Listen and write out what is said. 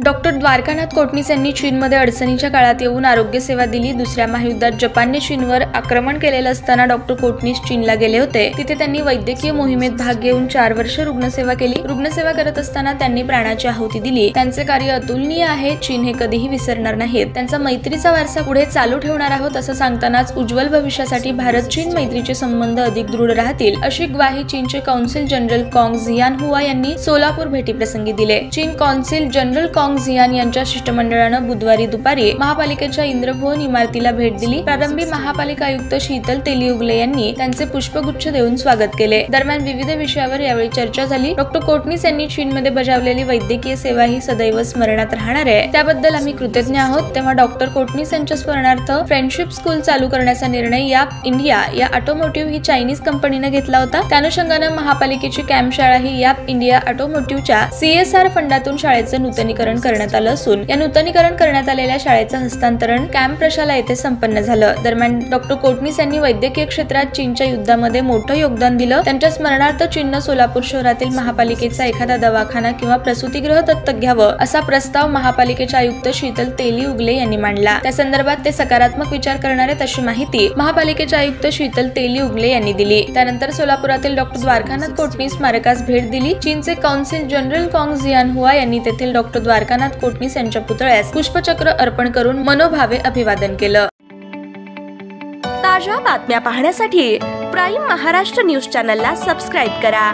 Doctor Dwarkanath Kotnis यांनी चीनमध्ये अडचणीच्या काळात येऊन आरोग्य सेवा दिली। दुसऱ्या महायुद्धात जपानने चीनवर आक्रमण केलेलं असताना डॉक्टर कोटणीस चीनला गेले होते। तिथे त्यांनी वैद्यकीय मोहिमेत भाग घेऊन 4 वर्ष रुग्णसेवा केली। रुग्णसेवा करत असताना त्यांनी प्राणाची आहुती दिली। त्यांचे कार्य अतुलनीय आहे, चीन हे कधीही विसरणार नाहीत। त्यांचा मैत्रीचा वारसा पुढे चालू ठेवणार आहोत असं सांगतानाच उज्ज्वल भविष्यासाठी भारत चीन मैत्रीचे संबंध अधिक दृढ राहतील अशी ग्वाही चीनचे कौन्सिल जनरल काँग झियानहुआ यांनी सोलापूर भेटीप्रसंगी दिले। चीन कौन्सिल जनरल काँग झियान यांच्या शिष्टमंडळानं बुधवारी दुपारी महापालिकेच्या इंद्रभवन इमारतीला भेट दिली। प्रारंभी महापालिका आयुक्त शीतल तेलीउगले यांनी त्यांचे पुष्पगुच्छ देऊन स्वागत केले। दरम्यान विविध विषयावर यावेळी चर्चा झाली। डॉक्टर कोटणीस यांनी चीनमध्ये बजावलेली वैद्यकीय सेवा ही सदैव स्मरणात राहणार आहे, त्याबद्दल आम्ही कृतज्ञ आहोत। तेव्हा डॉक्टर कोटणीस यांच्या स्मरणार्थ फ्रेंडशिप स्कूल चालू करण्याचा निर्णय याप इंडिया या ऑटोमोटिव्ह ही चायनीज कंपनीने घेतला होता। त्या अनुषंगाने महापालिकेची कॅम्प शाळा ही याप इंडिया ऑटोमोटिव्हच्या CSR फंडातून शाळेचं नूतनीकरण करण्यात आलं असून या नूतनीकरण करण्यात आलेल्या शाळेचं हस्तांतरण कॅम्प प्रशाला येथे संपन्न झालं। दरम्यान डॉक्टर कोटणीस यांनी वैद्यकीय क्षेत्रात चीनच्या युद्धामध्ये मोठं योगदान दिलं। त्यांच्या स्मरणार्थ चीननं सोलापूर शहरातील महापालिकेचा एखादा दवाखाना किंवा प्रसूतिगृह दत्तक घ्यावं असा प्रस्ताव महापालिकेचे आयुक्त शीतल तेलीउगले यांनी मांडला। त्या संदर्भात ते सकारात्मक विचार करणार आहेत अशी माहिती महापालिकेचे आयुक्त शीतल तेलीउगले यांनी दिली। त्यानंतर सोलापुरातील डॉक्टर द्वारकानाथ कोटणीस स्मारकास भेट दिली। चीनचे कौन्सिल जनरल काँग झियानहुआ यांनी तेथील डॉक्टर द्वारकानाथ कोटणीस यांच्या पुतळ्यास पुष्पचक्र अर्पण करून मनोभावे अभिवादन केलं। ताज्या बातम्या पाहण्यासाठी प्राईम महाराष्ट्र न्यूज चॅनलला सबस्क्राईब करा।